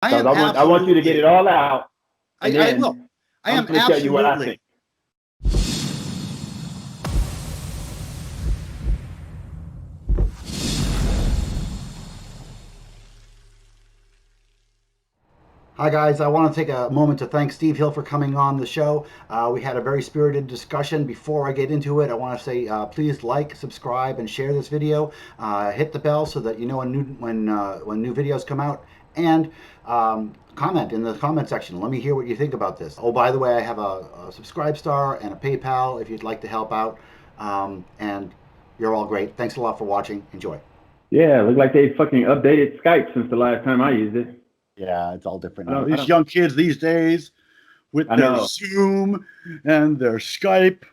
I Because am I want you to get it all out, and I will. then I I'm am going to tell you what I absolutely. think. Hi, guys. I want to take a moment to thank Steve Hill for coming on the show. We had a very spirited discussion. Before I get into it, I want to say please like, subscribe, and share this video. Hit the bell so that you know when new videos come out. And comment in the comment section. Let me hear what you think about this. Oh, by the way, I have a Subscribe Star and a PayPal if you'd like to help out. And you're all great. Thanks a lot for watching. Enjoy. Yeah, look like they fucking updated Skype since the last time I used it. Yeah, it's all different I now. don't, I These don't, young kids these days with I their know. Zoom and their Skype.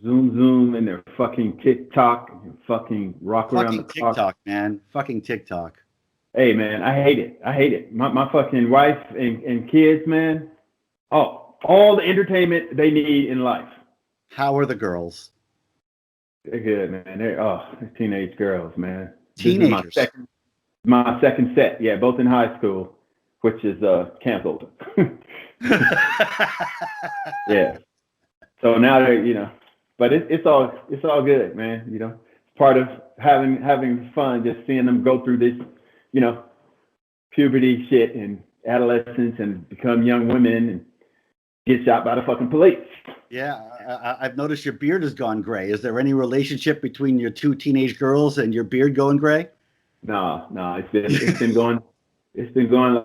Zoom, and their fucking TikTok, and fucking rock around the Fucking clock. TikTok, man. Fucking TikTok. Hey, man, I hate it. I hate it. My fucking wife and kids, man. Oh, all the entertainment they need in life. How are the girls? They're good, man. They're teenage girls, man. Teenagers. This is my second set. Yeah, both in high school, which is canceled. Yeah. So now they're, but it's all good, man. It's part of having fun, just seeing them go through this, puberty shit and adolescence and become young women and get shot by the fucking police. Yeah, I've noticed your beard has gone gray. Is there any relationship between your two teenage girls and your beard going gray? No, it's been going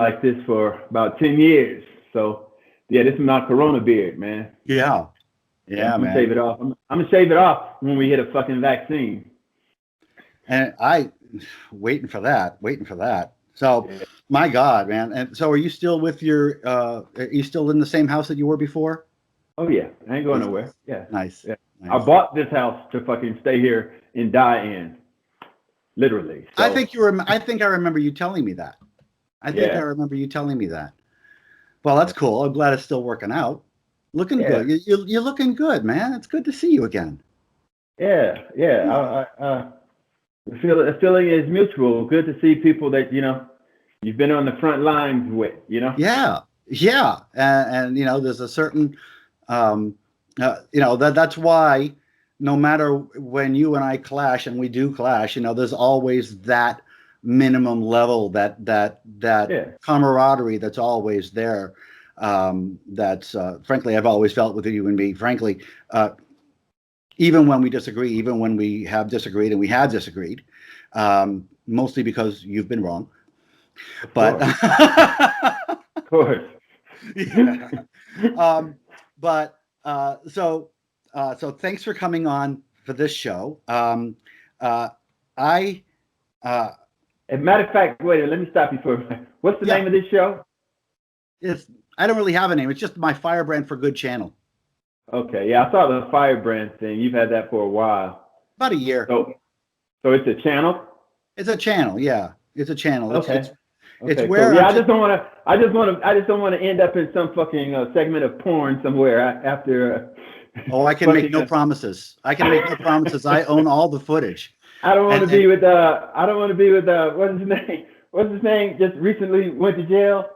like this for about 10 years. So yeah, this is my Corona beard, man. Yeah, I'm gonna man. shave it off. I'm gonna shave it off when we get a fucking vaccine. And waiting for that. So, Yeah. my God, man. And so, are you still with your? Are you still in the same house that you were before? Oh yeah, I ain't going nowhere. Yeah. Nice. Yeah. Nice. I bought this house to fucking stay here and die in. Literally. So, I think I remember you telling me that. I remember you telling me that. Well, that's cool. I'm glad it's still working out. Looking good. You're looking good, man. It's good to see you again. Yeah. The feeling is mutual. Good to see people that you've been on the front lines with. Yeah. And there's a certain, that's why no matter when you and I clash, and we do clash, there's always that minimum level, that camaraderie that's always there. That's frankly, I've always felt with you and me. Frankly, even when we disagree, even when we have disagreed, and we have disagreed, mostly because you've been wrong. But of course. Yeah. So thanks for coming on for this show. As a matter of fact, wait, let me stop you for a minute. What's the name of this show? I don't really have a name. It's just my Firebrand for Good channel. Okay, yeah, I saw the Firebrand thing. You've had that for a while. About a year. So it's a channel? It's a channel, yeah. It's a channel. Okay. It's where I just don't want to end up in some fucking segment of porn somewhere after. I can make no promises. I own all the footage. I don't want to be with what's his name? What's his name? Just recently went to jail.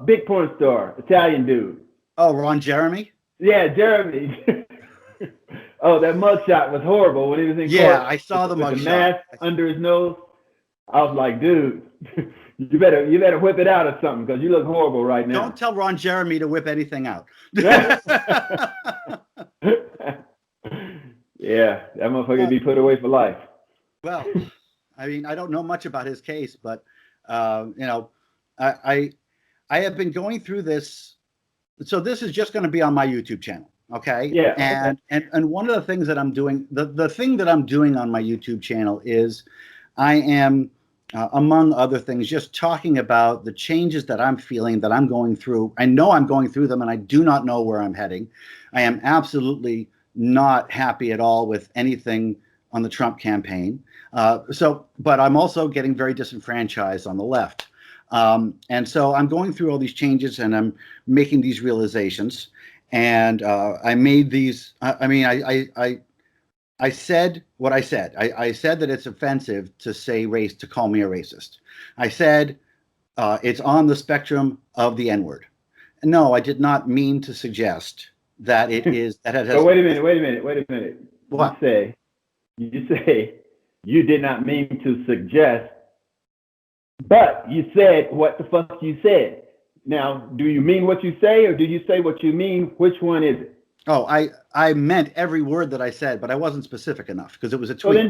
Big porn star, Italian dude. Oh, Ron Jeremy? Yeah, Jeremy. Oh, that mugshot was horrible when he was in court. Yeah, I saw the mugshot. The mask under his nose. I was like, dude, you better whip it out or something because you look horrible right now. Don't tell Ron Jeremy to whip anything out. Yeah, that motherfucker be put away for life. Well, I mean, I don't know much about his case, but I have been going through this. So this is just going to be on my YouTube channel. Okay. Yeah. And one of the things that I'm doing, the thing that I'm doing on my YouTube channel is I am, among other things, just talking about the changes that I'm feeling, that I'm going through. I know I'm going through them, and I do not know where I'm heading. I am absolutely not happy at all with anything on the Trump campaign. But I'm also getting very disenfranchised on the left. And so I'm going through all these changes, and I'm making these realizations. And I made these. I said what I said. I said that it's offensive to say to call me a racist. I said It's on the spectrum of the N-word. No, I did not mean to suggest that it is that it has. So wait a minute. What? You say you did not mean to suggest, but you said what the fuck you said. Now, do you mean what you say, or do you say what you mean? Which one is it? Oh, I meant every word that I said, but I wasn't specific enough because it was a tweet. Well,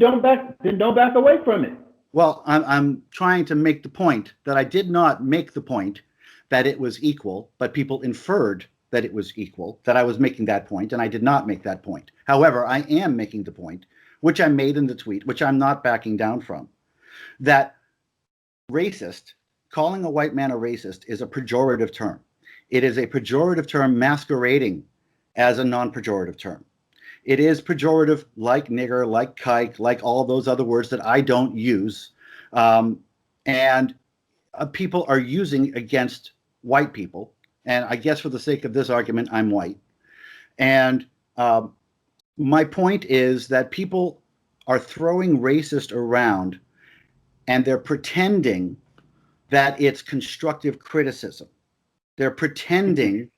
then don't back away from it. Well, I'm trying to make the point that I did not make the point that it was equal, but people inferred that it was equal, that I was making that point, and I did not make that point. However, I am making the point, which I made in the tweet, which I'm not backing down from, that racist, calling a white man a racist, is a pejorative term. It is a pejorative term masquerading as a non-pejorative term. It is pejorative, like nigger, like kike, like all those other words that I don't use. And people are using against white people. And I guess for the sake of this argument, I'm white. And my point is that people are throwing racist around and they're pretending that it's constructive criticism. They're pretending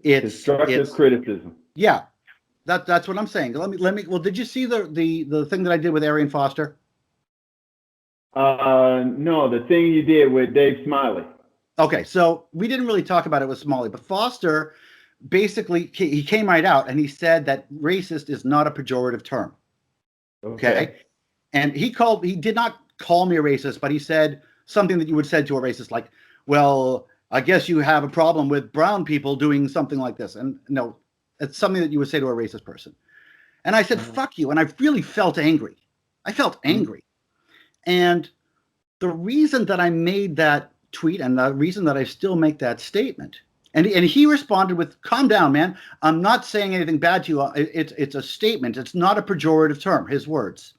it's constructive criticism. Yeah. That's what I'm saying. Let me. Well, did you see the thing that I did with Arian Foster? No, the thing you did with Dave Smiley. Okay, so we didn't really talk about it with Smiley, but Foster basically he came right out and he said that racist is not a pejorative term. Okay, and he did not call me a racist, but he said something that you would say to a racist, like, "Well, I guess you have a problem with brown people doing something like this," and no. It's something that you would say to a racist person. And I said, fuck you. And I really felt angry. I felt angry. And the reason that I made that tweet and the reason that I still make that statement, and he responded with, calm down, man. I'm not saying anything bad to you. It's a statement. It's not a pejorative term, his words.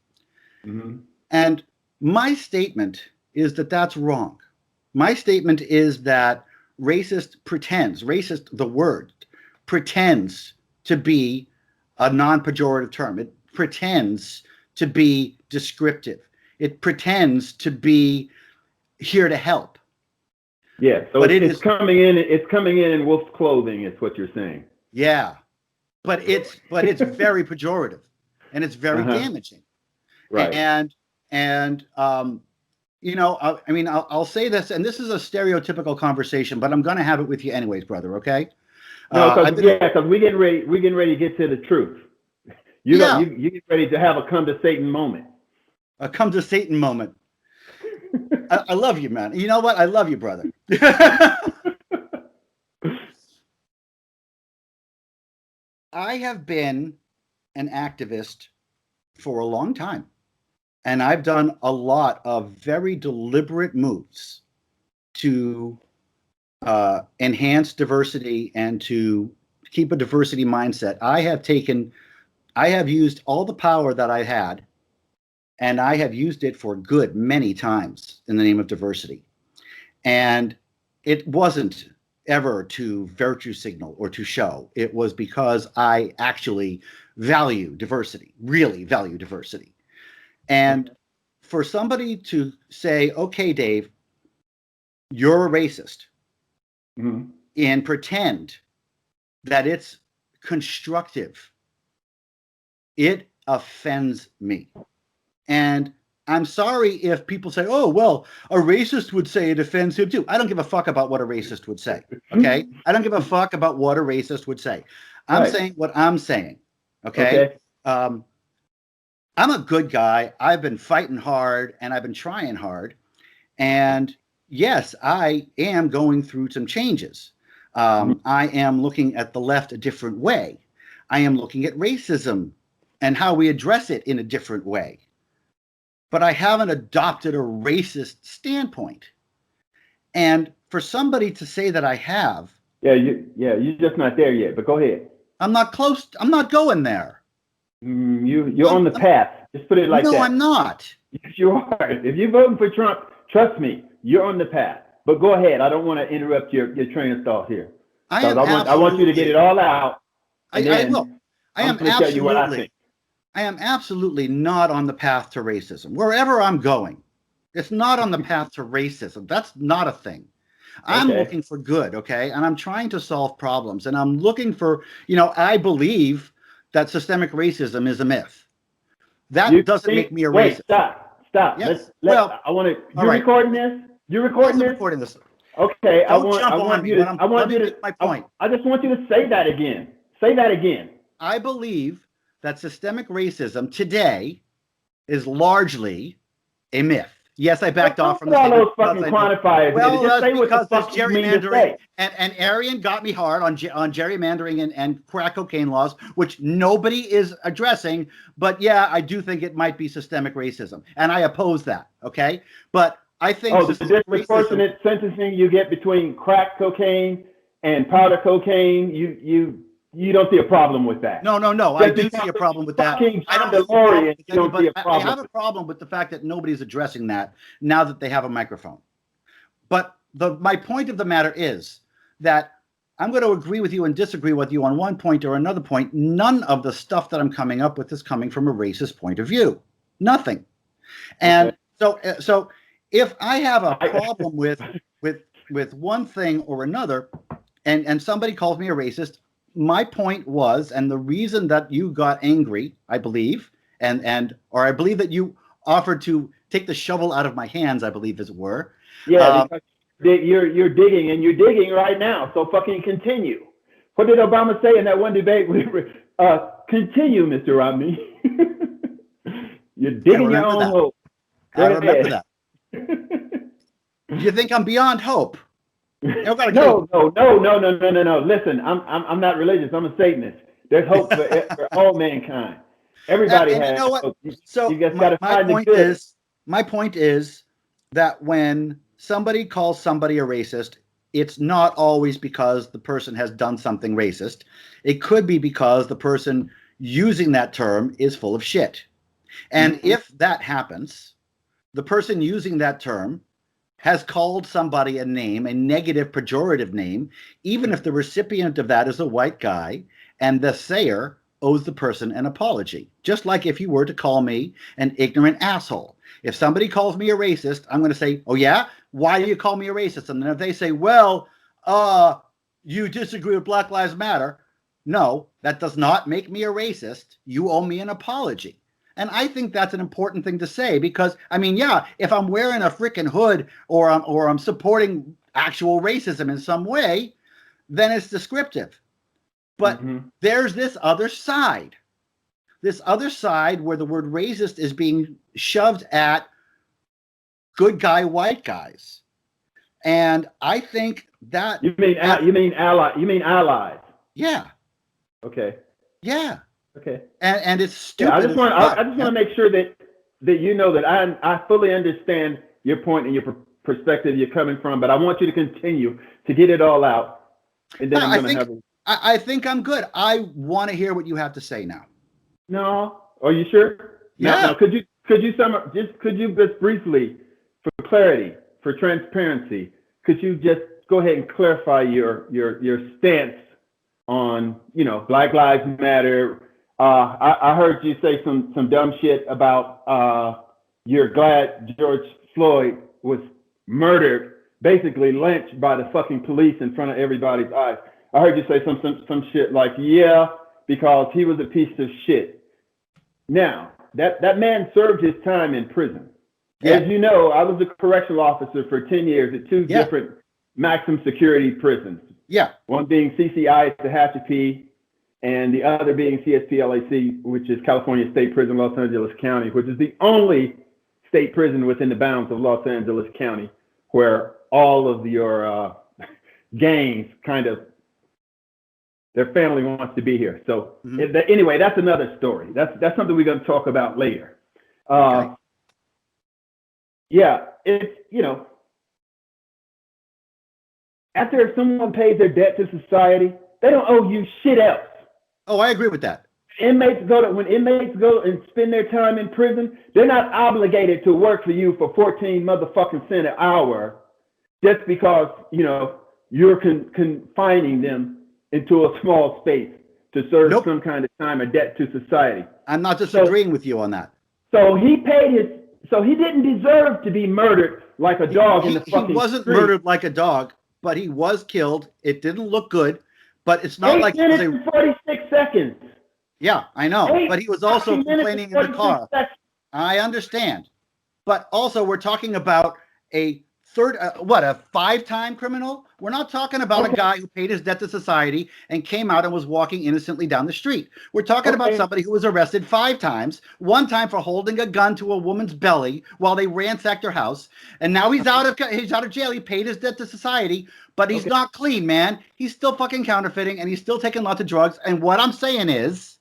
Mm-hmm. And my statement is that that's wrong. My statement is that racist, the word, pretends to be a non-pejorative term. It pretends to be descriptive. It pretends to be here to help. Yeah, so but it's coming in wolf's clothing, is what you're saying. Yeah. But it's very pejorative and it's very damaging. Right. And you know, I mean, I'll say this, and this is a stereotypical conversation, but I'm going to have it with you anyways, brother. Okay. No, because we getting ready to get to the truth. You get ready to have a come to Satan moment. A come to Satan moment. I love you, man. You know what? I love you, brother. I have been an activist for a long time, and I've done a lot of very deliberate moves to enhance diversity and to keep a diversity mindset. I have used all the power that I had, and I have used it for good many times in the name of diversity. And it wasn't ever to virtue signal or to show. It was because I actually value diversity, really value diversity. And for somebody to say, okay, Dave, you're a racist, and pretend that it's constructive, it offends me. And I'm sorry if people say, oh, well, a racist would say it offends him too. I don't give a fuck about what a racist would say. Okay. I don't give a fuck about what a racist would say. I'm saying what I'm saying. Okay. I'm a good guy. I've been fighting hard and I've been trying hard. And yes, I am going through some changes. I am looking at the left a different way. I am looking at racism and how we address it in a different way. But I haven't adopted a racist standpoint. And for somebody to say that I have. You're just not there yet, but go ahead. I'm not close. I'm not going there. You're on the path. Just put it like that. No, I'm not. Yes, you are. If you're voting for Trump, trust me, you're on the path. But go ahead. I don't want to interrupt your train of thought here. I want you to get it all out. I will. I am absolutely not on the path to racism. Wherever I'm going, It's not on the path to racism. That's not a thing. I'm Okay. looking for good, okay? And I'm trying to solve problems. And I'm looking for, I believe that systemic racism is a myth. That You doesn't make think? me a Wait, racist. stop. Yes. Let. Well, I want to. all You right. recording this? You recording Yes, I'm this? recording this. Okay. I Don't want. jump I on want me you when to. I'm I let want me you get to. my point. I just want you to say that again. Say that again. I believe that systemic racism today is largely a myth. Yes, I backed off Don't from put the all statement those fucking because I know. quantifiers in it. Well, Just that's say what the because there's fuck you mean to gerrymandering, say. and Arian got me hard on gerrymandering and crack cocaine laws, which nobody is addressing. But yeah, I do think it might be systemic racism, and I oppose that. Okay, but I think Oh, the systemic racism. disproportionate sentencing you get between crack cocaine and powder cocaine, you don't see a problem with that. No. I Just do because see a it's problem with that. fucking I John don't see a problem DeLorean, with you don't see anybody. a I problem have a with problem with the fact that nobody's addressing that now that they have a microphone. But my point of the matter is that I'm going to agree with you and disagree with you on one point or another point. None of the stuff that I'm coming up with is coming from a racist point of view. Nothing. And Okay. so if I have a I, problem with one thing or another, and somebody calls me a racist, my point was, and the reason that you got angry, I believe, or I believe that you offered to take the shovel out of my hands, I believe, as it were. yeah, because you're digging and you're digging right now. So fucking continue. What did Obama say in that one debate? Continue, Mr. Romney. You're I digging your remember own that. hole. I Go remember ahead. that. You think I'm beyond hope? You gotta get No. Listen, I'm not religious. I'm a Satanist. There's hope for all mankind. Everybody and you has know what? hope. So You just got to find the good. my point is that when somebody calls somebody a racist, it's not always because the person has done something racist. It could be because the person using that term is full of shit. And if that happens, the person using that term has called somebody a name, a negative pejorative name, even if the recipient of that is a white guy, and the sayer owes the person an apology. Just like if you were to call me an ignorant asshole. If somebody calls me a racist, I'm going to say, oh yeah? Why do you call me a racist? And then if they say, well, you disagree with Black Lives Matter. No, that does not make me a racist. You owe me an apology. And I think that's an important thing to say because, I mean, yeah, if I'm wearing a freaking hood or I'm supporting actual racism in some way, then it's descriptive. But there's this other side where the word racist is being shoved at good guy white guys. And I think that You mean ally? You mean allies? yeah. Okay. Yeah. Okay. And it's Yeah, stupid as fuck. I just want to make sure that you know that I fully understand your point and your perspective you're coming from, but I want you to continue to get it all out, and then I'm going to have. I think I'm good. I want to hear what you have to say now. No, are you sure? Yeah. Now, could you could you just briefly, for clarity, for transparency, could you just go ahead and clarify your stance on Black Lives Matter? I heard you say some dumb shit about you're glad George Floyd was murdered, basically lynched by the fucking police in front of everybody's eyes. I heard you say some shit like, yeah, because he was a piece of shit. Now, that man served his time in prison. Yeah. As you know, I was a correctional officer for 10 years at two different maximum security prisons. Yeah. One being CCI at Tehachapi, and the other being CSPLAC, which is California State Prison, Los Angeles County, which is the only state prison within the bounds of Los Angeles County where all of your gangs kind of, their family wants to be here. So anyway, that's another story. That's something we're going to talk about later. Okay. Yeah, it's, after someone pays their debt to society, they don't owe you shit else. Oh, I agree with that. When inmates go and spend their time in prison, they're not obligated to work for you for 14 motherfucking cents an hour just because, you're confining them into a small space to serve some kind of time or debt to society. I'm not disagreeing with you on that. So he paid his So he didn't deserve to be murdered like a dog in the fucking He wasn't street. murdered like a dog, but he was killed. It didn't look good, but it's not 8 like minutes and 46 seconds. Yeah, I know. But he was also complaining in the car. Seconds. I understand. But also, we're talking about a a 5-time criminal? We're not talking about a guy who paid his debt to society and came out and was walking innocently down the street. We're talking about somebody who was arrested 5 times, 1 time for holding a gun to a woman's belly while they ransacked her house, and now he's out of jail. He paid his debt to society, but he's not clean, man. He's still fucking counterfeiting, and he's still taking lots of drugs. And what I'm saying is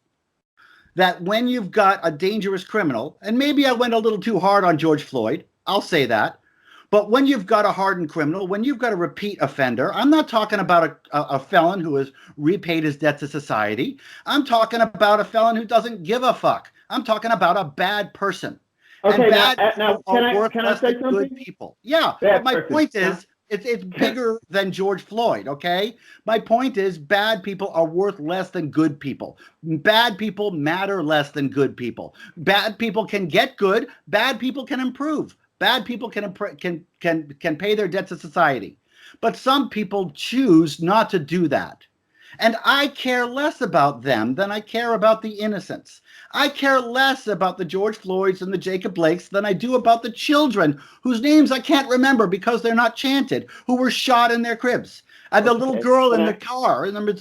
that when you've got a dangerous criminal, and maybe I went a little too hard on George Floyd, I'll say that, but when you've got a hardened criminal, when you've got a repeat offender, I'm not talking about a felon who has repaid his debt to society. I'm talking about a felon who doesn't give a fuck. I'm talking about a bad person. Okay, and bad now can I say something? Good people. Yeah, but my point is, it's bigger than George Floyd, okay? My point is, bad people are worth less than good people. Bad people matter less than good people. Bad people can get good. Bad people can improve. Bad people can pay their debt to society. But some people choose not to do that. And I care less about them than I care about the innocents. I care less about the George Floyds and the Jacob Blakes than I do about the children whose names I can't remember because they're not chanted, who were shot in their cribs. And the little girl in the car. And I know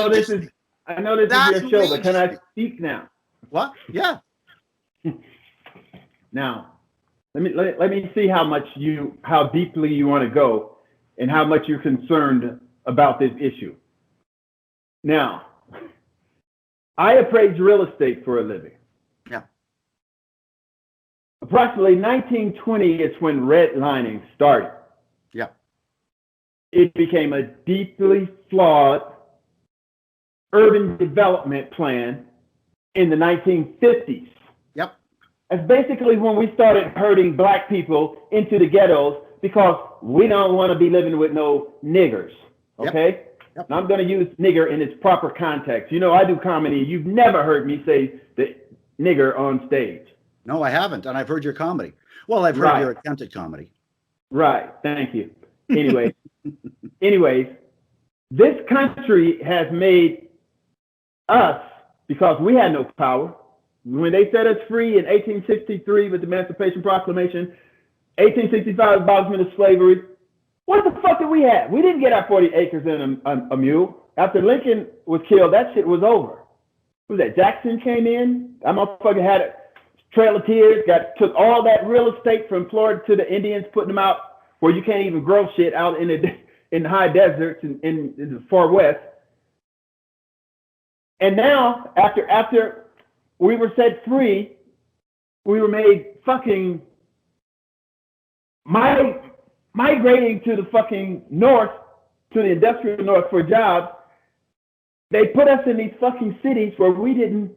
this is your show, but can I speak now? What? Yeah. Now, let me see how deeply you want to go and how much you're concerned about this issue. Now, I appraise real estate for a living. Yeah. Approximately 1920 is when redlining started. Yeah. It became a deeply flawed urban development plan in the 1950s. Yep. That's basically when we started herding black people into the ghettos because we don't want to be living with no niggers. Okay? Yep. Now I'm going to use nigger in its proper context. You know, I do comedy. You've never heard me say the nigger on stage. No, I haven't. And I've heard your comedy. Well, I've heard your attempted comedy. Right. Thank you. Anyways, this country has made us, because we had no power. When they set us free in 1863 with the Emancipation Proclamation, 1865 abolishment of slavery, what the fuck did we have? We didn't get our 40 acres and a mule. After Lincoln was killed, that shit was over. Who was that? Jackson came in. That motherfucker had a Trail of Tears, took all that real estate from Florida to the Indians, putting them out where you can't even grow shit out in the high deserts in the far west. And now, after we were set free, we were made fucking migrating to the fucking north, to the industrial north for jobs. They put us in these fucking cities where we didn't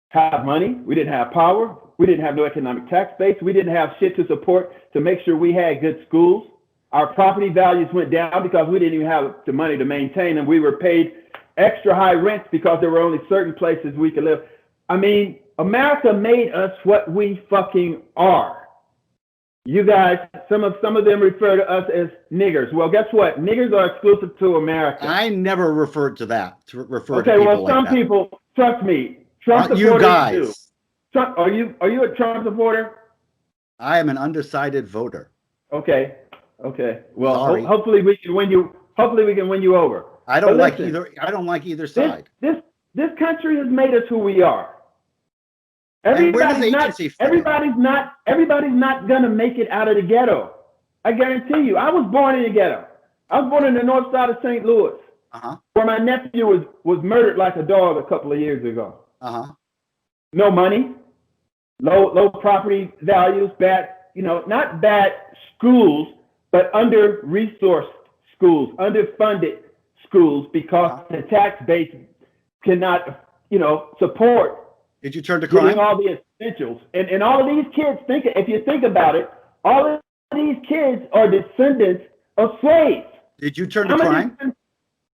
have money, we didn't have power, we didn't have no economic tax base, we didn't have shit to support to make sure we had good schools. Our property values went down because we didn't even have the money to maintain them. We were paid extra high rents because there were only certain places we could live. I mean, America made us what we fucking are. You guys, some of them refer to us as niggers. Well, guess what? Niggers are exclusive to America. I never referred to that. Some people, trust me, Trump supporters you guys do. Trump, are you a Trump supporter? I am an undecided voter. Okay. Well, hopefully we can win you. Hopefully we can win you over. I don't like either side. This country has made us who we are. Everybody's not gonna make it out of the ghetto. I guarantee you. I was born in the ghetto. I was born in the north side of St. Louis, where my nephew was murdered like a dog a couple of years ago. No money, low property values, not bad schools, but under-resourced schools, underfunded schools, because the tax base cannot, support. Did you turn to crime? Doing all the essentials. And all of these kids, if you think about it, all of these kids are descendants of slaves. Did you turn to crime?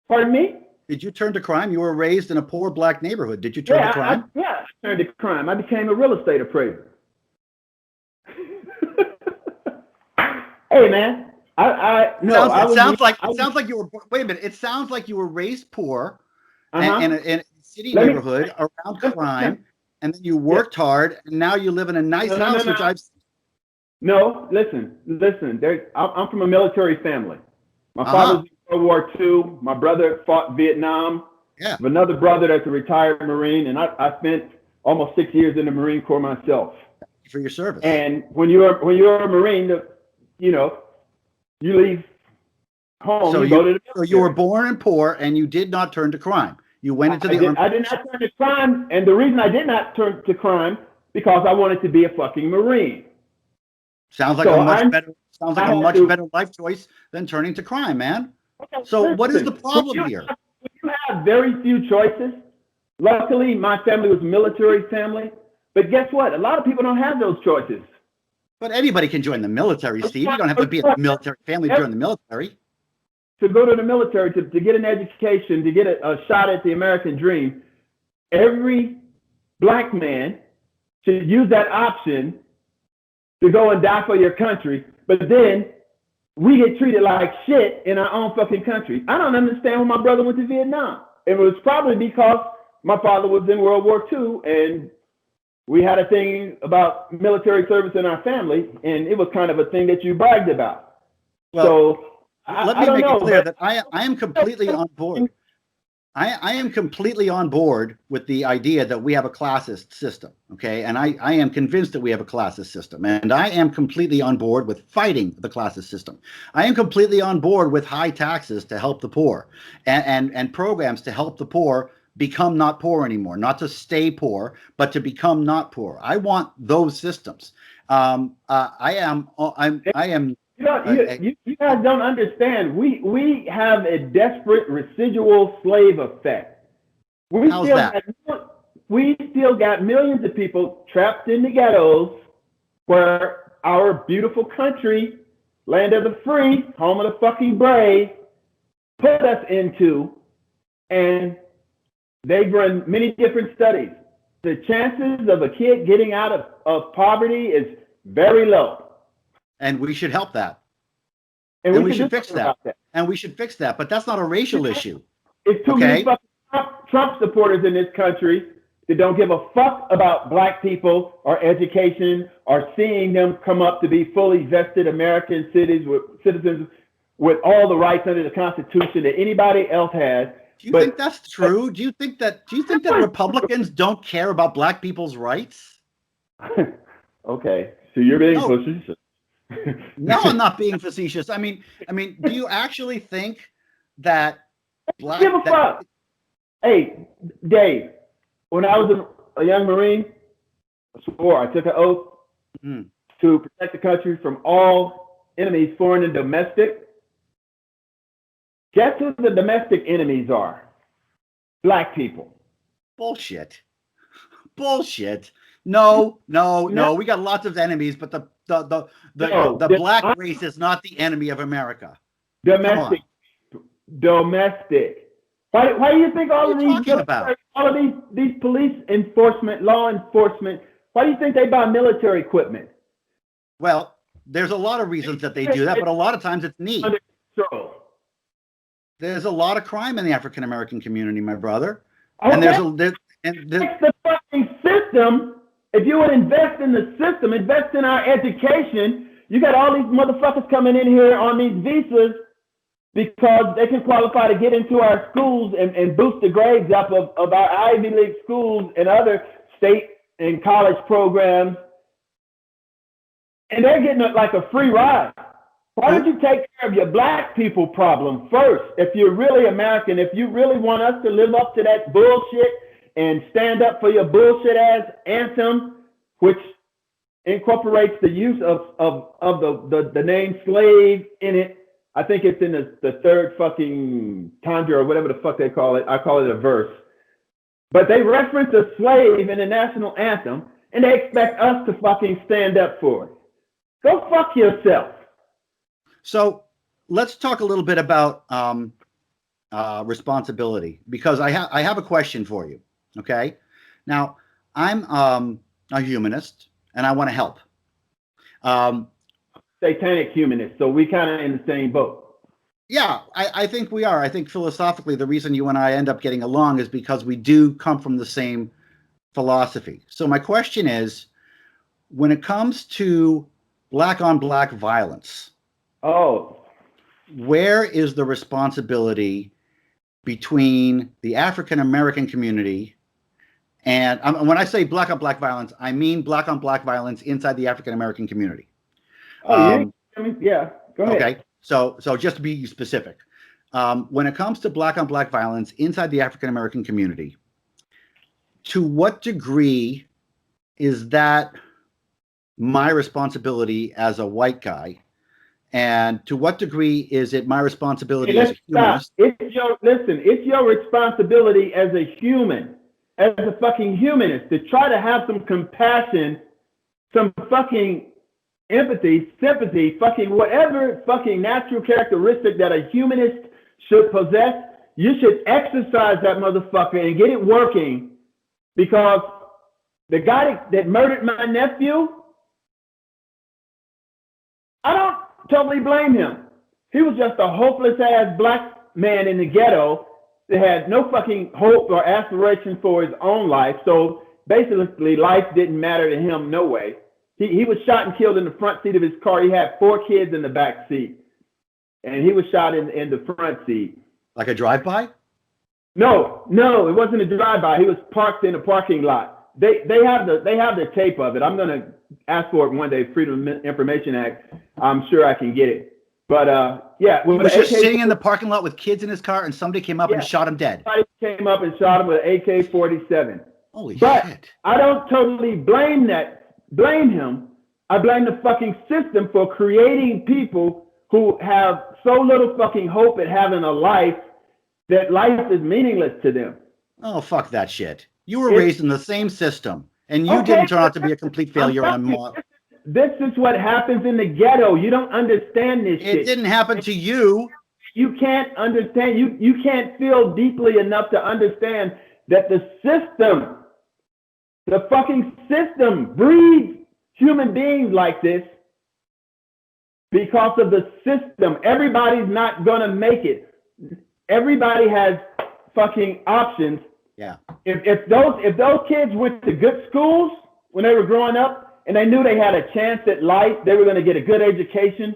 Pardon me? Did you turn to crime? You were raised in a poor black neighborhood. Did you turn to crime? I turned to crime. I became a real estate appraiser. Hey, man, no, I was. It sounds like you were. Wait a minute. It sounds like you were raised poor Uh-huh. in a city neighborhood around crime, and then you worked hard, and now you live in a nice house, which I've. No, listen. I'm from a military family. My father's in World War II. My brother fought Vietnam. Yeah. I have another brother that's a retired Marine, and I spent almost 6 years in the Marine Corps myself. For your service. And when you're a Marine, you know, you leave home. So you go to the so you were born in poor, and you did not turn to crime. You went into the army. I did not turn to crime, and the reason I did not turn to crime because I wanted to be a fucking Marine. Sounds like a much better life choice than turning to crime, man. Okay, so what is the problem here? You have very few choices. Luckily, my family was a military family, but guess what? A lot of people don't have those choices. But anybody can join the military, Steve. You don't have to be a military family to join the military. To go to the military, to get an education, to get a shot at the American dream, every black man should use that option to go and die for your country. But then we get treated like shit in our own fucking country. I don't understand when my brother went to Vietnam. It was probably because my father was in World War II and we had a thing about military service in our family, and it was kind of a thing that you bragged about. Well, so let me make it clear that I am completely on board. I am completely on board with the idea that we have a classist system, okay? And I am convinced that we have a classist system. And I am completely on board with fighting the classist system. I am completely on board with high taxes to help the poor and programs to help the poor become not poor anymore, not to stay poor, but to become not poor. I want those systems. You guys don't understand. We have a desperate residual slave effect. We still got millions of people trapped in the ghettos where our beautiful country, land of the free, home of the fucking brave, put us into, and they've run many different studies. The chances of a kid getting out of poverty is very low. And we should help that. And we should fix that. And we should fix that. But that's not a racial issue. It's too many fucking Trump supporters in this country that don't give a fuck about black people or education or seeing them come up to be fully vested American citizens with all the rights under the Constitution that anybody else has. Do you think that's true? Do you think that Republicans don't care about black people's rights? Okay, so you're being facetious. No, I'm not being facetious. I mean, do you actually think that black? Give a fuck. Hey, Dave, when I was a young Marine, I took an oath to protect the country from all enemies, foreign and domestic. Guess who the domestic enemies are? Black people. Bullshit. No. We got lots of enemies, but the black race is not the enemy of America. Domestic. Why do you think all of these police enforcement, law enforcement, why do you think they buy military equipment? Well, there's a lot of reasons that they do that, but a lot of times it's need. Under control. There's a lot of crime in the African American community, my brother. Okay. And it's the fucking system. If you would invest in the system, invest in our education, you got all these motherfuckers coming in here on these visas because they can qualify to get into our schools and boost the grades up of our Ivy League schools and other state and college programs. And they're getting like a free ride. Why don't you take care of your black people problem first? If you're really American, if you really want us to live up to that bullshit and stand up for your bullshit ass anthem, which incorporates the use of the name slave in it. I think it's in the third fucking tundra or whatever the fuck they call it. I call it a verse. But they reference a slave in the national anthem and they expect us to fucking stand up for it. Go fuck yourself. So let's talk a little bit about responsibility, because I have a question for you. Okay, now I'm a humanist and I want to help. satanic humanist, so we kind of in the same boat. Yeah, I think we are. I think philosophically, the reason you and I end up getting along is because we do come from the same philosophy. So my question is, when it comes to black on black violence, where is the responsibility between the African American community and when I say black on black violence, I mean black on black violence inside the African American community. Yeah, go ahead. Okay, so just to be specific, when it comes to black on black violence inside the African American community, to what degree is that my responsibility as a white guy, and to what degree is it my responsibility as a humanist? It's your responsibility as a human, as a fucking humanist, to try to have some compassion, some fucking empathy, sympathy, fucking whatever fucking natural characteristic that a humanist should possess. You should exercise that motherfucker and get it working, because the guy that murdered my nephew, I don't totally blame him. He was just a hopeless ass black man in the ghetto that had no fucking hope or aspiration for his own life. So basically, life didn't matter to him no way. He was shot and killed in the front seat of his car. He had 4 kids in the back seat, and he was shot in the front seat. Like a drive-by? No, it wasn't a drive-by. He was parked in a parking lot. They have the tape of it. I'm gonna ask for it one day. Freedom of Information Act. I'm sure I can get it. But yeah, he was just sitting in the parking lot with kids in his car, and somebody came up and shot him dead. Somebody came up and shot him with an AK-47. Holy shit! But I don't totally blame him. I blame the fucking system for creating people who have so little fucking hope at having a life that life is meaningless to them. Oh, fuck that shit. You were raised in the same system, and you didn't turn out to be a complete failure. This is what happens in the ghetto. You don't understand this shit. It didn't happen to you. You can't understand. You can't feel deeply enough to understand that the system, the fucking system, breeds human beings like this because of the system. Everybody's not gonna make it. Everybody has fucking options. Yeah. If those kids went to good schools when they were growing up and they knew they had a chance at life, they were going to get a good education,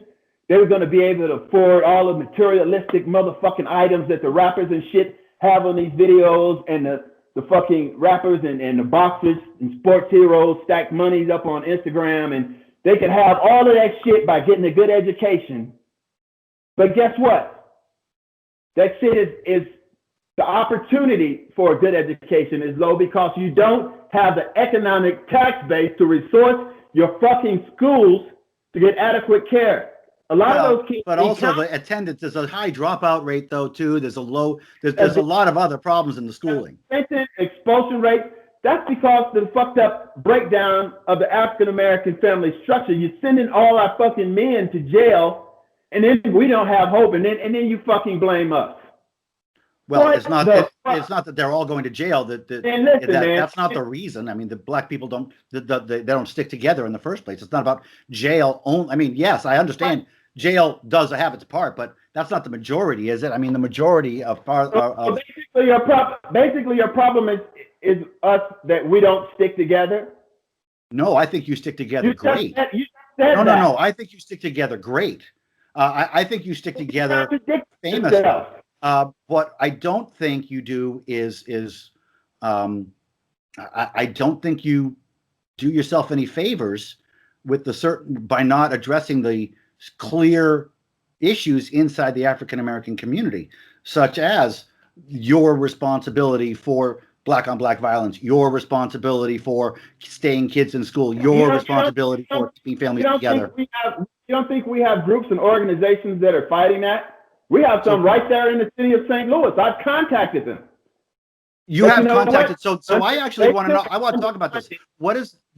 they were going to be able to afford all the materialistic motherfucking items that the rappers and shit have on these videos, and the fucking rappers and the boxers and sports heroes stack monies up on Instagram, and they could have all of that shit by getting a good education. But guess what? That shit is the opportunity for a good education is low because you don't have the economic tax base to resource your fucking schools to get adequate care. A lot of those kids, but also the attendance. There's a high dropout rate though too. There's a low. There's a lot of other problems in the schooling. Expulsion rate. That's because the fucked up breakdown of the African American family structure. You're sending all our fucking men to jail, and then we don't have hope, and then you fucking blame us. Well, it's not that they're all going to jail. That's not the reason. I mean, the black people they don't stick together in the first place. It's not about jail only. I mean, yes, I understand jail does have its part, but that's not the majority, is it? I mean, the majority of basically your problem is us, that we don't stick together. No, I think you stick together great. No. I think you stick together great. I think you stick together famously. What I don't think you do is I don't think you do yourself any favors with by not addressing the clear issues inside the African American community, such as your responsibility for black on black violence, your responsibility for staying kids in school, your responsibility for keeping families together. You don't think we have groups and organizations that are fighting that? We have some right there in the city of St. Louis. I've contacted them. You have contacted. So I actually want to know. I want to talk about this.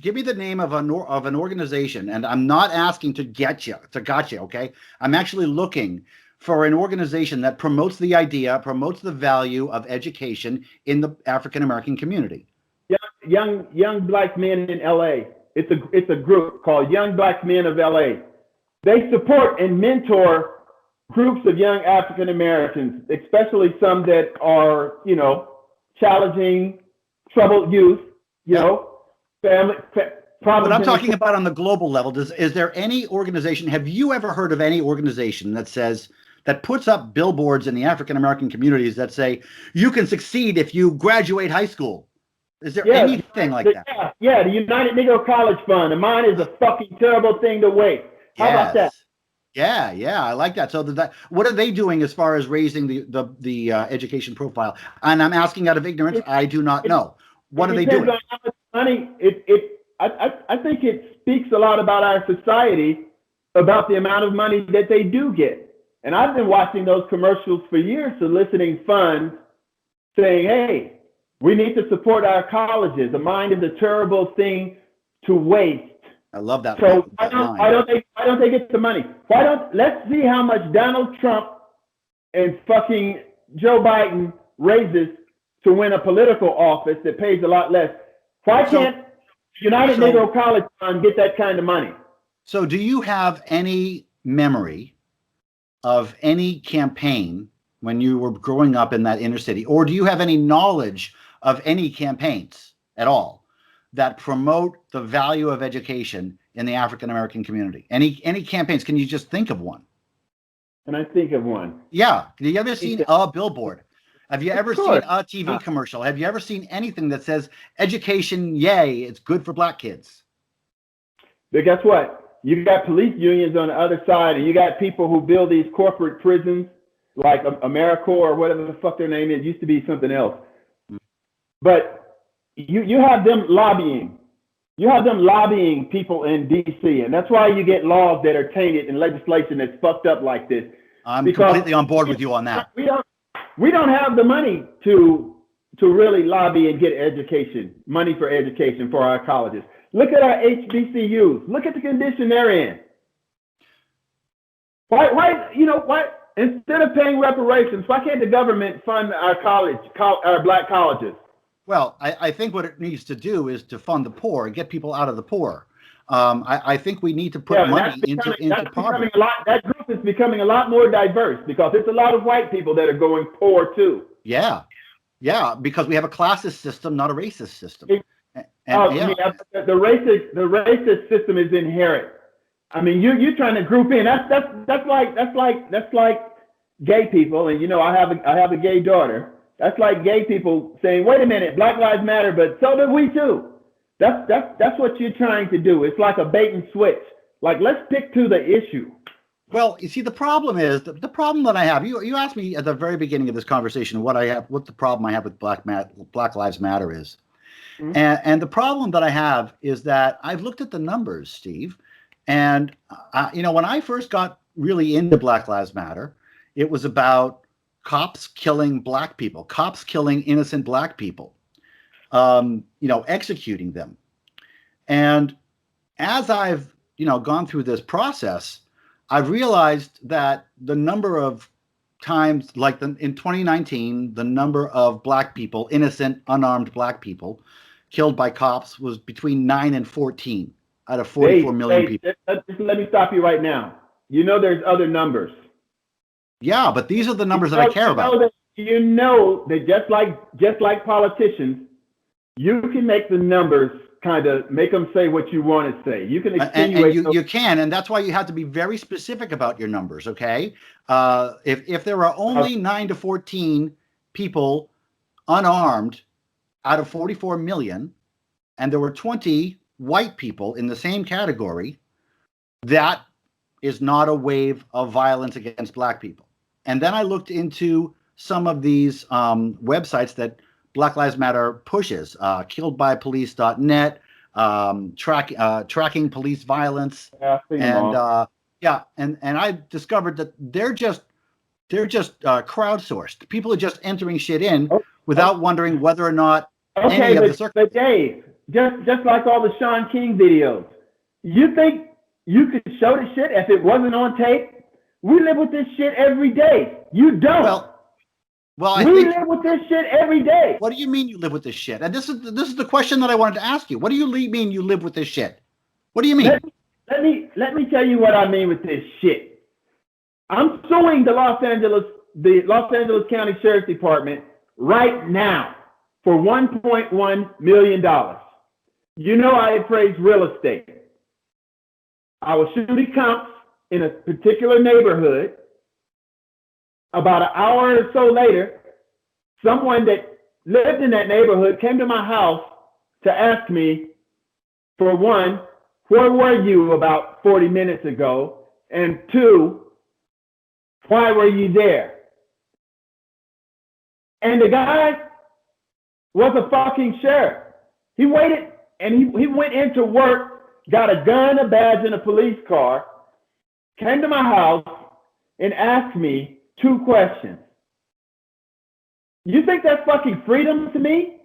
Give me the name of an organization, and I'm not asking to gotcha. Okay, I'm actually looking for an organization that promotes the idea, promotes the value of education in the African American community. Young black men in LA. It's a group called Young Black Men of LA. they support and mentor groups of young African Americans, especially some that are, challenging, troubled youth, family problems. But I'm talking about on the global level. Is there any organization? Have you ever heard of any organization that puts up billboards in the African American communities that say you can succeed if you graduate high school? Is there anything like that? Yeah, the United Negro College Fund. And mine is a fucking terrible thing to waste. How about that? Yeah, I like that. So what are they doing as far as raising the education profile? And I'm asking out of ignorance. I do not know. What are they doing? On how much money. I think it speaks a lot about our society, about the amount of money that they do get. And I've been watching those commercials for years, soliciting funds, saying, "Hey, we need to support our colleges. A mind is a terrible thing to waste." I love that. So why don't they get the money? Let's see how much Donald Trump and fucking Joe Biden raises to win a political office that pays a lot less. Why can't United Negro College Fund get that kind of money? So do you have any memory of any campaign when you were growing up in that inner city, or do you have any knowledge of any campaigns at all that promote the value of education in the African American community? Any campaigns? Can you just think of one? Can I think of one? Yeah. Have you ever seen a billboard? Have you ever seen a TV commercial? Have you ever seen anything that says education, yay, it's good for black kids? But guess what? You got police unions on the other side, and you got people who build these corporate prisons like AmeriCorps or whatever the fuck their name is. It used to be something else. But you have them lobbying. You have them lobbying people in D.C., and that's why you get laws that are tainted and legislation that's fucked up like this. I'm completely on board with you on that. We don't have the money to really lobby and get money for education for our colleges. Look at our HBCUs. Look at the condition they're in. Why instead of paying reparations, why can't the government fund our our black colleges? Well, I think what it needs to do is to fund the poor and get people out of the poor. I think we need to put money into poverty. That group is becoming a lot more diverse because it's a lot of white people that are going poor too. Yeah, because we have a classist system, not a racist system. The racist system is inherent. I mean, you're trying to group in. That's like gay people, and I have a gay daughter. That's like gay people saying, "Wait a minute, Black Lives Matter, but so do we too." That's what you're trying to do. It's like a bait and switch. Like, let's stick to the issue. Well, you see, the problem is the problem that I have. You asked me at the very beginning of this conversation what the problem I have with Black Lives Matter is, mm-hmm. and the problem that I have is that I've looked at the numbers, Steve, and when I first got really into Black Lives Matter, it was about cops killing black people, cops killing innocent black people, executing them. And as I've, gone through this process, I've realized that the number of times, like in 2019, the number of black people, innocent, unarmed black people killed by cops was between 9 and 14 out of 44 million people. Just let me stop you right now. There's other numbers. Yeah, but these are the numbers that I care about. That just like politicians, you can make the numbers kind of make them say what you want to say. You can extenuate. And you can, and that's why you have to be very specific about your numbers. Okay, if there are only 9 to 14 people unarmed out of 44 million, and there were 20 white people in the same category, that is not a wave of violence against black people. And then I looked into some of these websites that Black Lives Matter pushes, killedbypolice.net, tracking police violence. Yeah, and I discovered that they're just crowdsourced. People are just entering shit in without wondering whether or not any of the circumstances. But Dave, just like all the Sean King videos, you think you could show the shit if it wasn't on tape? We live with this shit every day. You don't. Well, we live with this shit every day. What do you mean you live with this shit? And this is the question that I wanted to ask you. What do you mean you live with this shit? What do you mean? let me tell you what I mean with this shit. I'm suing the Los Angeles County Sheriff's Department right now for $1.1 million. You know I appraised real estate. I was shooting comps in a particular neighborhood. About an hour or so later, someone that lived in that neighborhood came to my house to ask me, for one, where were you about 40 minutes ago? And two, why were you there? And the guy was a fucking sheriff. He waited and he went into work, got a gun, a badge, and a police car, came to my house and asked me 2 questions. You think that's fucking freedom to me?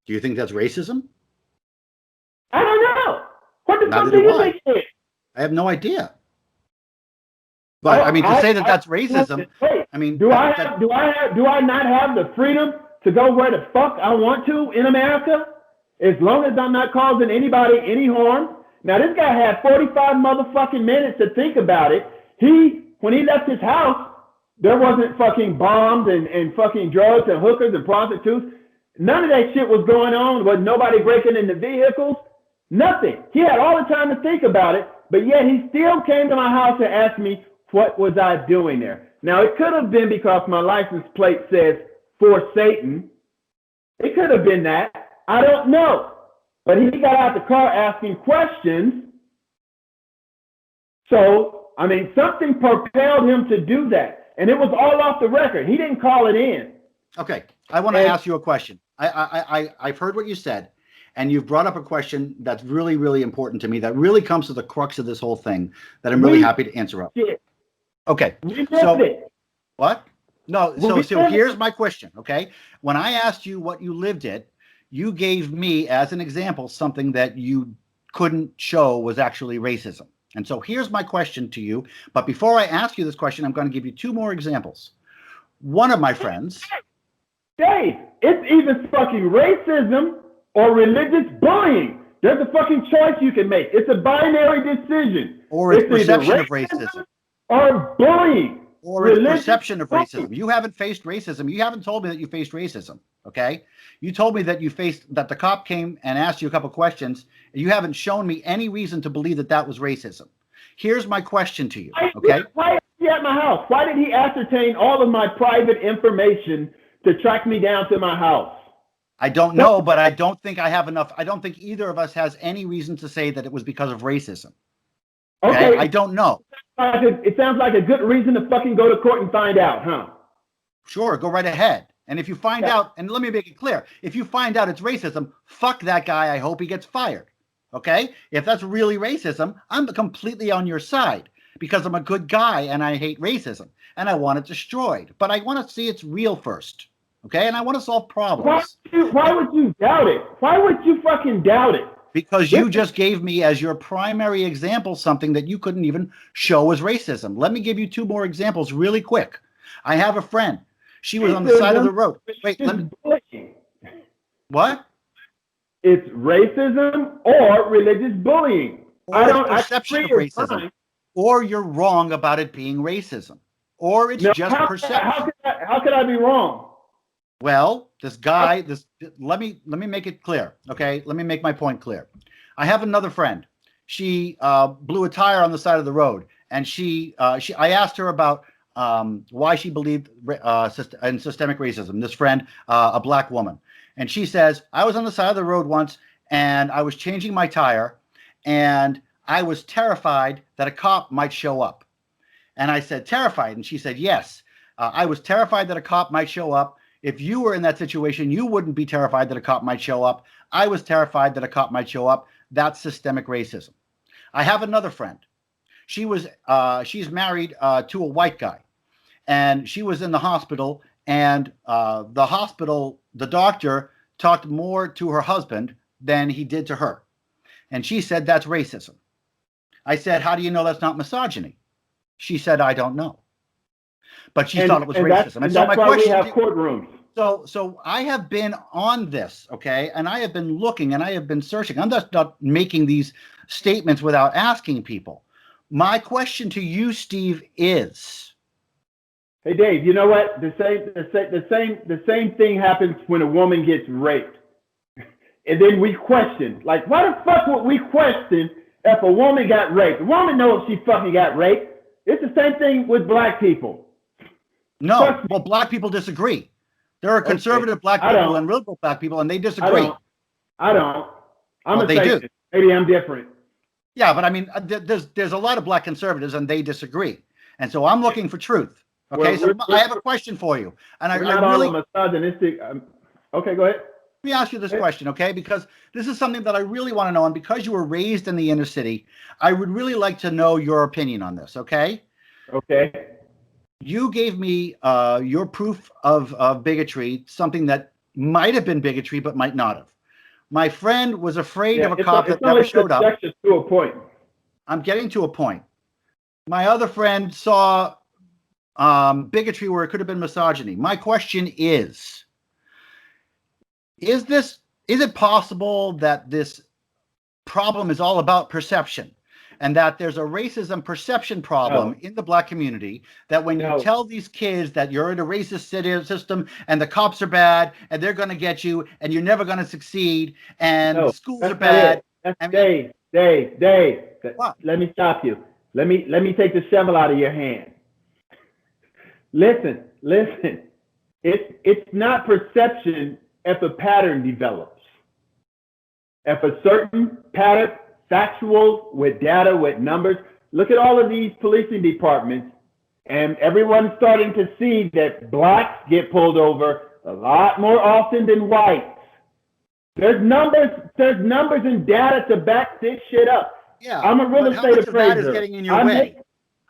Do you think that's racism? I don't know. What the Neither fuck do do you I. think it is? I have no idea. But I mean, to say that that's racism, wait, I mean, do I not have the freedom to go where the fuck I want to in America? As long as I'm not causing anybody any harm. Now, this guy had 45 motherfucking minutes to think about it. When he left his house, there wasn't fucking bombs and fucking drugs and hookers and prostitutes. None of that shit was going on. Was nobody breaking into vehicles? Nothing. He had all the time to think about it, but yet he still came to my house and asked me, what was I doing there? Now, it could have been because my license plate says, for Satan. It could have been that. I don't know. But he got out the car asking questions. So, I mean, something propelled him to do that. And it was all off the record. He didn't call it in. Okay. I want to ask you a question. I've heard what you said, and you've brought up a question that's really, really important to me, that really comes to the crux of this whole thing, that I'm really happy to answer up. Okay. What? No, so here's my question, okay? When I asked you what you lived it, you gave me, as an example, something that you couldn't show was actually racism. And so here's my question to you. But before I ask you this question, I'm going to give you 2 more examples. One of my friends... Dave, it's either fucking racism or religious bullying. There's a fucking choice you can make. It's a binary decision. Or it's perception of racism. Or bullying. Or it's perception of racism. You haven't faced racism. You haven't told me that you faced racism, okay? You told me that that the cop came and asked you a couple questions, and you haven't shown me any reason to believe that that was racism. Here's my question to you, okay? Why is he at my house? Why did he ascertain all of my private information to track me down to my house? I don't know, but I don't think I have enough. I don't think either of us has any reason to say that it was because of racism. Okay, I don't know. It sounds like a good reason to fucking go to court and find out, huh? Sure, go right ahead. And if you find out, and let me make it clear, if you find out it's racism, fuck that guy. I hope he gets fired. Okay? If that's really racism, I'm completely on your side because I'm a good guy and I hate racism and I want it destroyed. But I want to see it's real first. Okay? And I want to solve problems. Why would you doubt it? Why would you fucking doubt it? Because you just gave me as your primary example something that you couldn't even show as racism. Let me give you 2 more examples really quick. I have a friend. She was on the side of the road. Wait, let me... What? It's racism or religious bullying. Or perception of racism. Or you're wrong about it being racism. Or it's just perception. How could I be wrong? Well, this guy, let me make it clear, okay? Let me make my point clear. I have another friend. She blew a tire on the side of the road, and I asked her about why she believed in systemic racism. This friend, a black woman, and she says, I was on the side of the road once, and I was changing my tire, and I was terrified that a cop might show up. And I said, terrified? And she said, yes. I was terrified that a cop might show up. If you were in that situation, you wouldn't be terrified that a cop might show up. I was terrified that a cop might show up. That's systemic racism. I have another friend. She's married to a white guy, and she was in the hospital, and the doctor talked more to her husband than he did to her. And she said, that's racism. I said, how do you know that's not misogyny? She said, I don't know. But she thought it was racism. And so my question, we have courtrooms. So I have been on this, okay, and I have been looking and I have been searching. I'm just not making these statements without asking people. My question to you, Steve, is, hey Dave, you know what? The same thing happens when a woman gets raped. And then we question, like, why the fuck would we question if a woman got raped? A woman knows she fucking got raped. It's the same thing with black people. no, well, black people disagree. There are conservative black people and liberal black people, and they disagree. I don't. I'm Well, a they do. safist. Maybe I'm different. Yeah, but I mean, there's a lot of black conservatives, and they disagree. And so I'm looking for truth. Okay, so I have a question for you, and I really misogynistic. Okay, go ahead. Let me ask you this question, okay? Because this is something that I really want to know, and because you were raised in the inner city, I would really like to know your opinion on this, okay? Okay. You gave me your proof of bigotry, something that might have been bigotry but might not have. My friend was afraid of a cop that never showed up. To a point. I'm getting to a point. My other friend saw bigotry where it could have been misogyny. My question is it possible that this problem is all about perception, and that there's a racism perception problem in the black community, that when you tell these kids that you're in a racist system and the cops are bad and they're going to get you and you're never going to succeed and the schools are bad. Dave, what? Let me stop you. Let me take the shovel out of your hand. Listen. It's not perception if a pattern develops. If a certain pattern, factual, with data, with numbers, look at all of these policing departments, and everyone's starting to see that blacks get pulled over a lot more often than whites. There's numbers and data to back this shit up. Yeah, I'm a real estate appraiser. Getting in your way?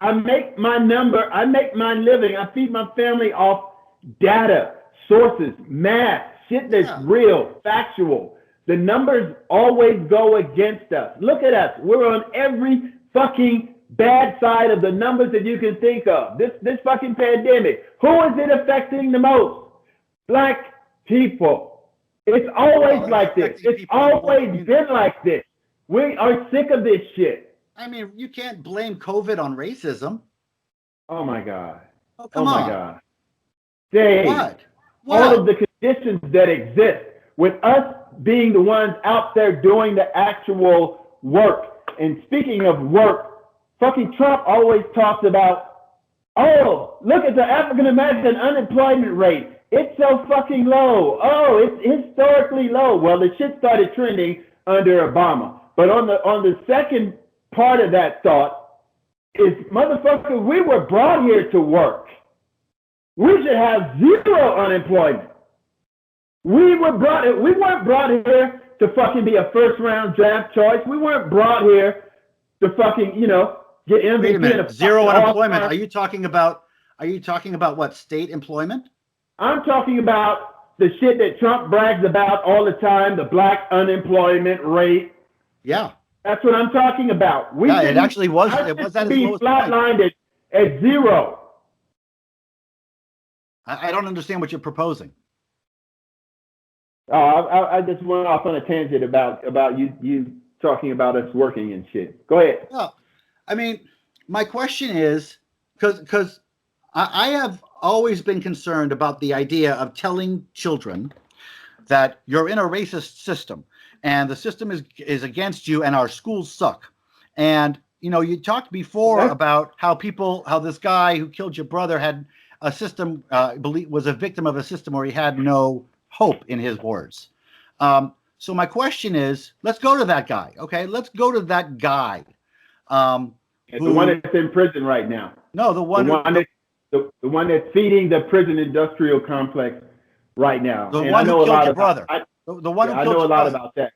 I make my living, I feed my family off data, sources, math, shit that's real, factual. The numbers always go against us. Look at us. We're on every fucking bad side of the numbers that you can think of. This fucking pandemic. Who is it affecting the most? Black people. It's always like this. It's always been like this. We are sick of this shit. I mean, you can't blame COVID on racism. Oh my God. Oh, come on. My God. Dave, what? All of the conditions that exist, with us being the ones out there doing the actual work. And speaking of work, fucking Trump always talks about, oh, look at the African American unemployment rate. It's so fucking low. Oh, it's historically low. Well, the shit started trending under Obama. But on the second part of that thought is, motherfucker, we were brought here to work. We should have zero unemployment. We weren't brought here to fucking be a first round draft choice. We weren't brought here to fucking, get MVP. Wait a minute. Zero unemployment. Are you talking about what, state employment? I'm talking about the shit that Trump brags about all the time, the black unemployment rate. Yeah. That's what I'm talking about. It actually was. It was at its lowest flatlined at zero. I don't understand what you're proposing. I just went off on a tangent about you talking about us working and shit. Go ahead. Well, I mean, my question is, because I have always been concerned about the idea of telling children that you're in a racist system and the system is against you and our schools suck. And, you talked before about how this guy who killed your brother had a system, was a victim of a system where he had no hope, in his words. So my question is, let's go to that guy. Okay, let's go to that guy. The one that's in prison right now. No, the one that's feeding the prison industrial complex right now. The one who killed your brother. The one who killed your brother. I know a lot about that.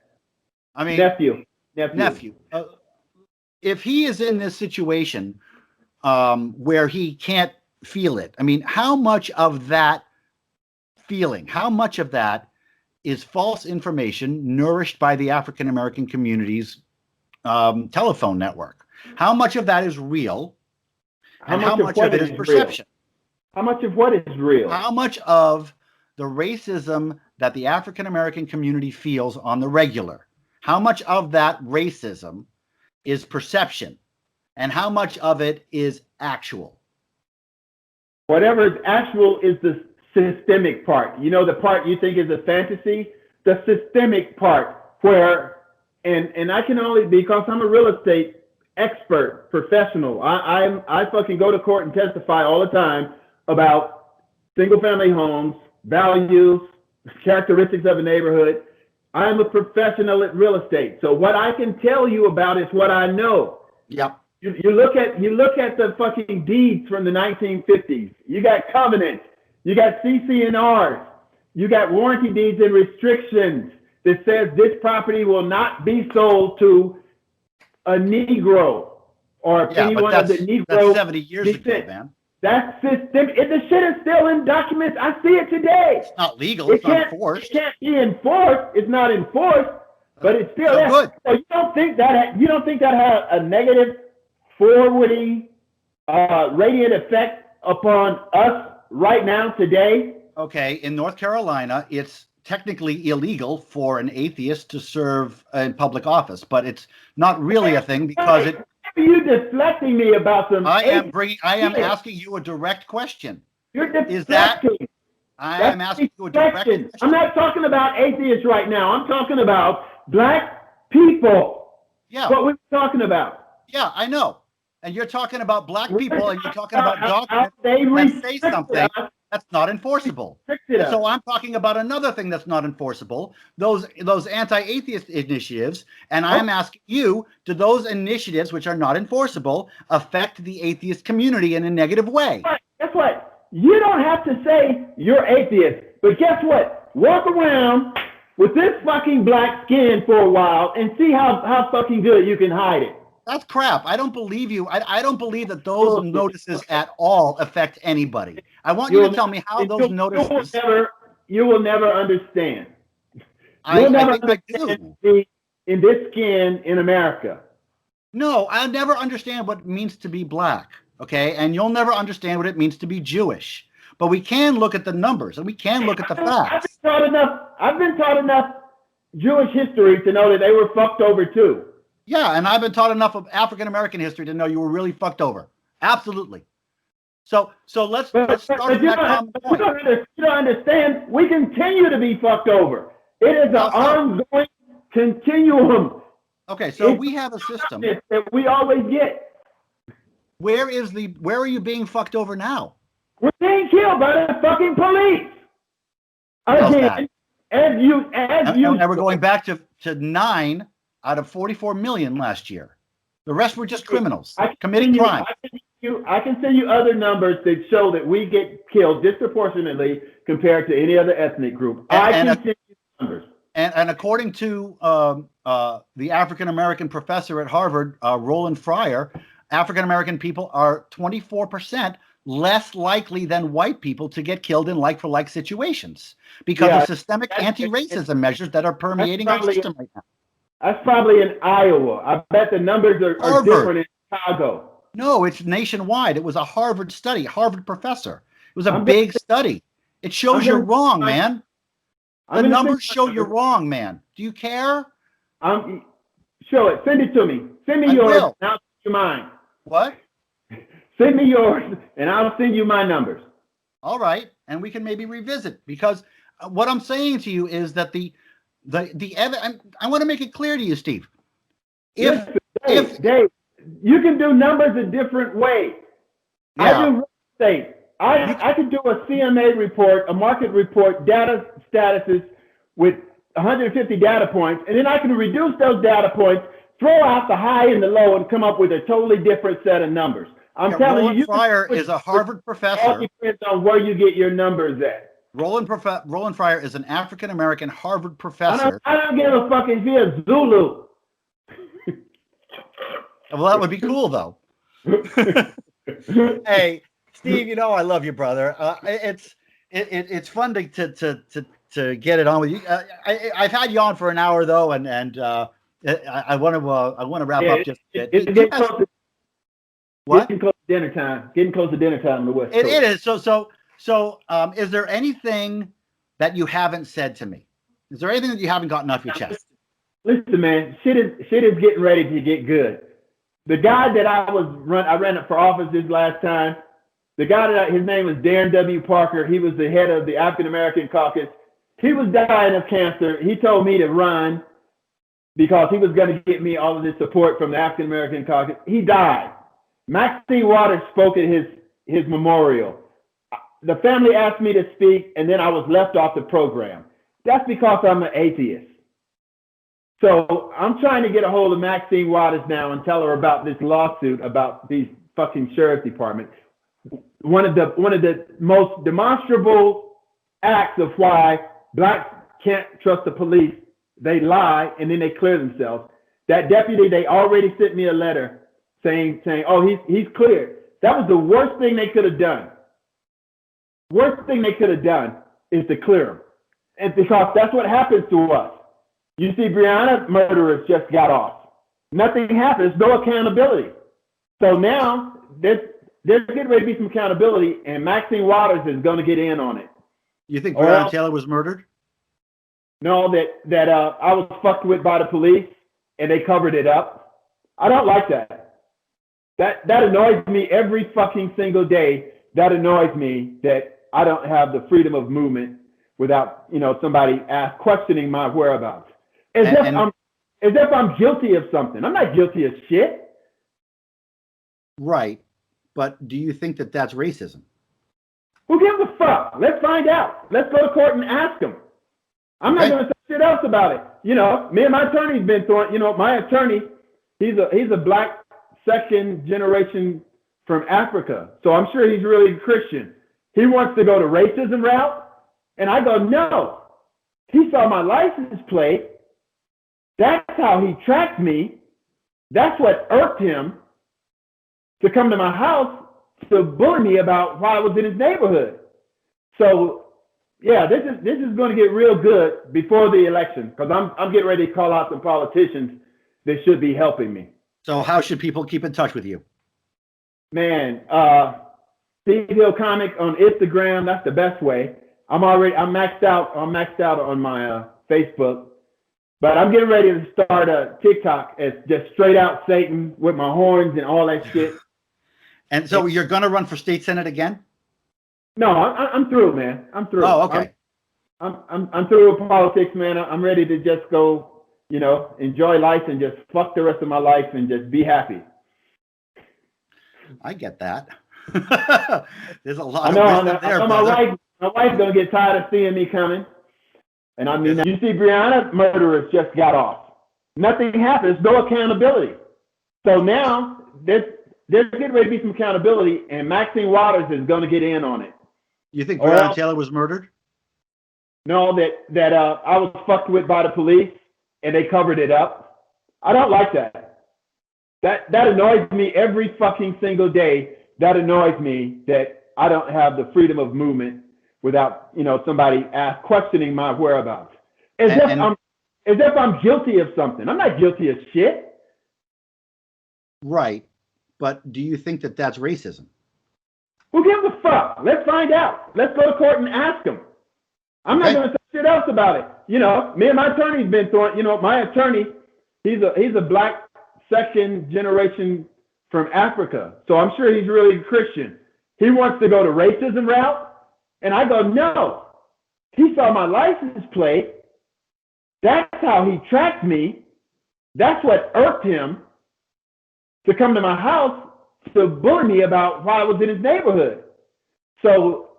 I mean, nephew. If he is in this situation where he can't feel it, I mean, how much of that feeling, how much of that is false information nourished by the African American community's telephone network? How much of that is real? And how much of it is perception? How much of what is real? How much of the racism that the African American community feels on the regular? How much of that racism is perception and how much of it is actual? Whatever is actual is the systemic part. You know, the part you think is a fantasy, the systemic part where, and I can only, because I'm a real estate expert, professional. I fucking go to court and testify all the time about single family homes, values, characteristics of a neighborhood. I'm a professional at real estate. So what I can tell you about is what I know. Yep. You look at the fucking deeds from the 1950s. You got covenants, you got CC&Rs, you got warranty deeds and restrictions that says this property will not be sold to a Negro or anyone of the Negro. That's 70 years ago, man. That's system. The shit is still in documents. I see it today. It's not legal. It's not enforced. It can't be enforced. It's not enforced, but it's still there. Good. So you don't think that had a negative forwarding radiant effect upon us right now today? Okay, in North Carolina, it's technically illegal for an atheist to serve in public office, but it's not really a thing because it. Are you deflecting me about some? I am asking you a direct question. You're deflecting. Is that? I am asking you a direct question. I'm not talking about atheists right now. I'm talking about black people. Yeah. What we're talking about. Yeah, I know. And you're talking about black people, and you're talking about documents that say something that's not enforceable. So I'm talking about another thing that's not enforceable, those anti-atheist initiatives, and I'm asking you, do those initiatives, which are not enforceable, affect the atheist community in a negative way? Guess what? You don't have to say you're atheist, but guess what? Walk around with this fucking black skin for a while and see how fucking good you can hide it. That's crap. I don't believe you. I don't believe that those notices at all affect anybody. I want you to tell me how those notices. You will never understand. I think I do. In this skin in America. No, I'll never understand what it means to be black. Okay, and you'll never understand what it means to be Jewish. But we can look at the numbers and we can look at the facts. I've been taught enough Jewish history to know that they were fucked over too. Yeah, and I've been taught enough of African American history to know you were really fucked over. Absolutely. So let's start with that common point. You don't understand. We continue to be fucked over. It is an ongoing continuum. Okay, so we have a system that we always get. Where are you being fucked over now? We're being killed by the fucking police. Again, and we're going back to 9 out of 44 million last year. The rest were just criminals committing crime. I can send you other numbers that show that we get killed disproportionately compared to any other ethnic group. I can send you numbers. And according to the African American professor at Harvard, Roland Fryer, African American people are 24% less likely than white people to get killed in like-for-like situations because of systemic anti-racism measures that are permeating our system right now. That's probably in Iowa. I bet the numbers are different in Chicago. No, it's nationwide. It was a Harvard study, Harvard professor. It was a big study. It shows you're wrong, man. The numbers show you're wrong, man. Do you care? Show it. Send it to me. Send me yours, and I'll send you mine. What? Send me yours, and I'll send you my numbers. All right, and we can maybe revisit, because what I'm saying to you is that the evidence. I want to make it clear to you, Steve. Dave, you can do numbers a different way. Yeah. I do real estate. I could do a CMA report, a market report, data statuses with 150 data points, and then I can reduce those data points, throw out the high and the low, and come up with a totally different set of numbers. I'm telling Roland Fryer is a Harvard professor. All depends on where you get your numbers at. Roland Fryer is an African American Harvard professor. I don't give a fuck if he's Zulu. Well, that would be cool, though. Hey, Steve, you know I love you, brother. It's fun to get it on with you. I've had you on for an hour though, and I want to wrap up just a bit. What? Getting close to dinner time. Getting close to dinner time on the West Coast. It is. So, is there anything that you haven't said to me? Is there anything that you haven't gotten off your chest? Listen, man, shit is getting ready to get good. the guy that I ran up for office this last time. The guy his name was Darren W. Parker. He was the head of the African American caucus. He was dying of cancer. He told me to run because he was going to get me all of this support from the African American caucus. He died. Maxine Waters spoke at his memorial. The family asked me to speak, and then I was left off the program. That's because I'm an atheist. So I'm trying to get a hold of Maxine Waters now and tell her about this lawsuit about these fucking sheriff departments. One of the most demonstrable acts of why blacks can't trust the police, they lie and then they clear themselves. That deputy, they already sent me a letter saying, oh, he's cleared. That was the worst thing they could have done. Worst thing they could have done is to clear him. And because that's what happens to us. You see, Breonna murderers just got off. Nothing happens, no accountability. So now there's getting ready to be some accountability, and Maxine Waters is going to get in on it. You think Breonna Taylor was murdered? No, that I was fucked with by the police, and they covered it up. I don't like that. That annoys me every fucking single day. That annoys me that I don't have the freedom of movement without, somebody questioning my whereabouts. As if I'm guilty of something. I'm not guilty of shit. Right. But do you think that that's racism? Who gives a fuck? Let's find out. Let's go to court and ask them. I'm not going to say shit else about it. Me and my attorney's been throwing, my attorney, he's a black second generation from Africa. So I'm sure he's really Christian. He wants to go the racism route. And I go, no. He saw my license plate. That's how he tracked me. That's what irked him to come to my house to bully me about why I was in his neighborhood. So, yeah, this is going to get real good before the election because I'm getting ready to call out some politicians that should be helping me. So how should people keep in touch with you? Man, Socioeconomic on Instagram, that's the best way. I'm maxed out on my Facebook. But I'm getting ready to start a TikTok as just straight out Satan with my horns and all that shit. And so you're going to run for state senate again? No, I'm through, man. I'm through. Oh, okay. I'm through with politics, man. I'm ready to just go, enjoy life and just fuck the rest of my life and just be happy. I get that. There's a lot of wisdom there, my wife's gonna get tired of seeing me coming. And I mean, you see, Breonna murderers just got off. Nothing happens, no accountability. So now there's getting ready to be some accountability, and Maxine Waters is going to get in on it. You think Breonna Taylor was murdered? No, that I was fucked with by the police, and they covered it up. I don't like that. That annoys me every fucking single day. That annoys me that I don't have the freedom of movement without, somebody questioning my whereabouts. As if I'm guilty of something. I'm not guilty of shit. Right. But do you think that that's racism? Who gives a fuck? Let's find out. Let's go to court and ask them. I'm not going to say shit else about it. Me and my attorney's been throwing, my attorney, he's a black second generation from Africa. So I'm sure he's really Christian. He wants to go the racism route. And I go, no. He saw my license plate. That's how he tracked me. That's what irked him to come to my house to bully me about why I was in his neighborhood. So,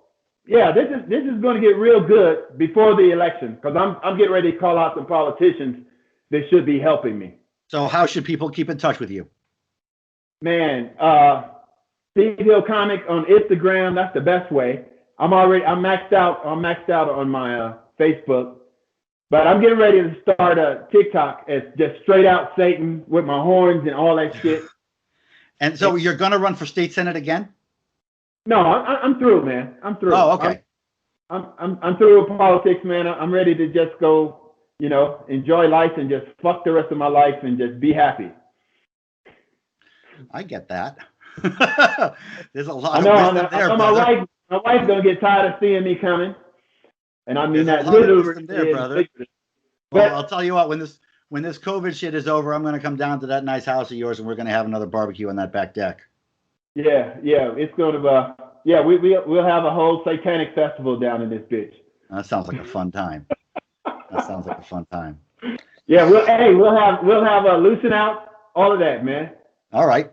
yeah, this is going to get real good before the election because I'm getting ready to call out some politicians that should be helping me. So how should people keep in touch with you? Man, Socioeconomic on Instagram, that's the best way. I'm maxed out on my Facebook. But I'm getting ready to start a TikTok as just straight out Satan with my horns and all that shit. And so you're going to run for state senate again? No, I'm through, man. I'm through. Oh, okay. I'm through with politics, man. I'm ready to just go, enjoy life and just fuck the rest of my life and just be happy. I get that. There's a lot of wisdom there, brother. My wife's gonna get tired of seeing me coming. And I mean that literally there, brother. Well, I'll tell you what, when when this COVID shit is over, I'm going to come down to that nice house of yours, and we're going to have another barbecue on that back deck. Yeah, it's going to we'll have a whole satanic festival down in this bitch. That sounds like a fun time. That sounds like a fun time. Yeah, we'll have a loosen out, all of that, man. All right.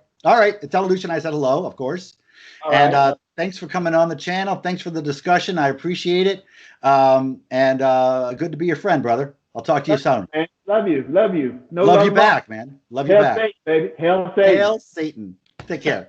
Tell Lucian I said hello, of course. All and right. Thanks for coming on the channel. Thanks for the discussion. I appreciate it. Good to be your friend, brother. I'll talk to you soon. Man. Love you. No, love you back, man. Love you back. Hail Satan, baby. Hail Satan. Hail Satan. Take care.